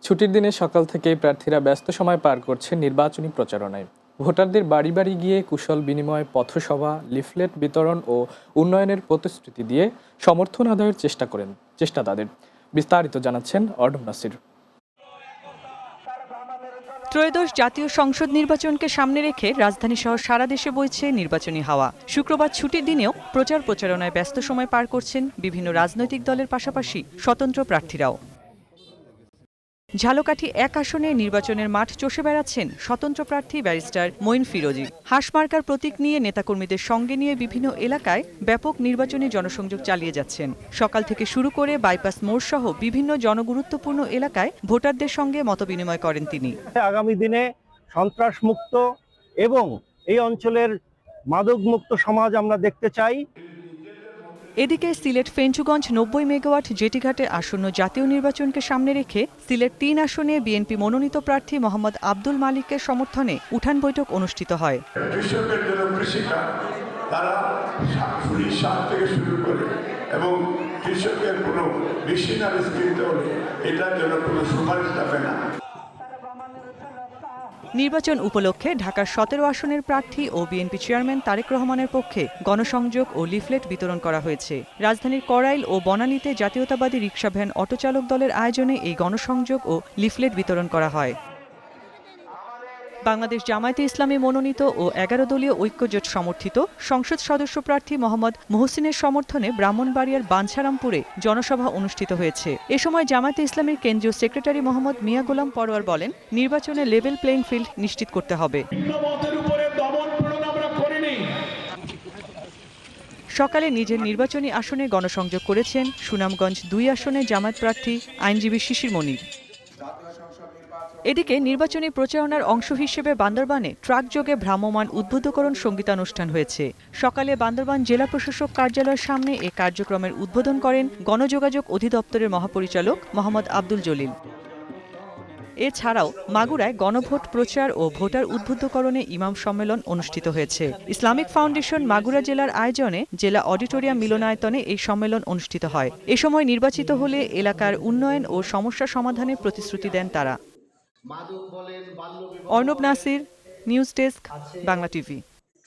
ছুটির দিনে সকাল থেকেই প্রার্থীরা ব্যস্ত সময় পার করছেন নির্বাচনী প্রচারণায়। ভোটারদের বাড়ি বাড়ি গিয়ে কুশল বিনিময়, পথসভা, লিফলেট বিতরণ ও উন্নয়নের প্রতিশ্রুতি দিয়ে সমর্থন আদায়ের চেষ্টা তাদের। বিস্তারিত জানাচ্ছেন অর্ণব নাসির। ত্রয়োদশ জাতীয় সংসদ নির্বাচনকে সামনে রেখে রাজধানী সহ সারা দেশে বইছে নির্বাচনী হাওয়া। শুক্রবার ছুটির দিনেও প্রচারণায় ব্যস্ত সময় পার করছেন বিভিন্ন রাজনৈতিক দলের পাশাপাশি স্বতন্ত্র প্রার্থীরাও। ঝালকাঠি ১ আসনে নির্বাচনের মাঠ চষে বেড়াচ্ছেন স্বতন্ত্র প্রার্থী ব্যারিস্টার মঈন ফিরোজী। হাঁসমার্কার প্রতীক নিয়ে নেতাকর্মীদের সঙ্গে নিয়ে বিভিন্ন এলাকায় ব্যাপক নির্বাচনী জনসংযোগ চালিয়ে যাচ্ছেন। সকাল থেকে শুরু করে বাইপাস মোড় সহ বিভিন্ন জনগুরুত্বপূর্ণ এলাকায় ভোটারদের সঙ্গে মতবিনিময় করেন তিনি। আগামী দিনে সন্ত্রাস মুক্ত এবং এই অঞ্চলের মাদক মুক্ত সমাজ আমরা দেখতে চাই। এদিকে সিলেট ফেঞ্চুগঞ্জ ৯০ মেগাওয়াট জেটিঘাটে আসন্ন জাতীয় নির্বাচনকে সামনে রেখে সিলেট ৩ আসনে বিএনপি মনোনীত প্রার্থী মোহাম্মদ আব্দুল মালিকের সমর্থনে উঠান বৈঠক অনুষ্ঠিত হয়। কৃষকের জন্য কৃষিকাজ তারা সার থেকে শুরু করে এবং কৃষকের কোনো মেশিনারিজ কিনতে হলে এটার জন্য কোনো সুপারিশ যাবে না। নির্বাচন উপলক্ষে ঢাকার ১৭ আসনের প্রার্থী ও বিএনপি চেয়ারম্যান তারেক রহমানের পক্ষে গণসংযোগ ও লিফলেট বিতরণ করা হয়েছে। রাজধানীর কড়াইল ও বনানীতে জাতীয়তাবাদী রিকশা ভ্যান অটোচালক দলের আয়োজনে এই গণসংযোগ ও লিফলেট বিতরণ করা হয়। বাংলাদেশ জামায়াতে ইসলামী মনোনীত ও ১১ দলীয় ঐক্যজোট সমর্থিত সংসদ সদস্য প্রার্থী মোহাম্মদ মুহসিনের সমর্থনে ব্রাহ্মণবাড়িয়ার বাঞ্ছারামপুরে জনসভা অনুষ্ঠিত হয়েছে। এ সময় জামায়াতে ইসলামীর কেন্দ্রীয় সেক্রেটারি মোহাম্মদ মিয়া গোলাম পরোয়ার বলেন, নির্বাচনে লেভেল প্লেইং ফিল্ড নিশ্চিত করতে হবে। সকালে নিজের নির্বাচনী আসনে গণসংযোগ করেছেন সুনামগঞ্জ ২ আসনে জামায়াত প্রার্থী আইনজীবী শিশির মনির। এদিকে নির্বাচনী প্রচারণার অংশ হিসেবে বান্দরবানে ট্রাকযোগে ভ্রাম্যমাণ উদ্বুদ্ধকরণ সঙ্গীতানুষ্ঠান হয়েছে। সকালে বান্দরবান জেলা প্রশাসক কার্যালয়ের সামনে এ কার্যক্রমের উদ্বোধন করেন গণযোগাযোগ অধিদপ্তরের মহাপরিচালক মোহাম্মদ আব্দুল জলিল। এছাড়াও মাগুরায় গণভোট প্রচার ও ভোটার উদ্বুদ্ধকরণে ইমাম সম্মেলন অনুষ্ঠিত হয়েছে। ইসলামিক ফাউন্ডেশন মাগুরা জেলার আয়োজনে জেলা অডিটোরিয়াম মিলনায়তনে এই সম্মেলন অনুষ্ঠিত হয়। এ সময় নির্বাচিত হলে এলাকার উন্নয়ন ও সমস্যা সমাধানের প্রতিশ্রুতি দেন তারা। Arnab Nasir, news desk, Bangla TV.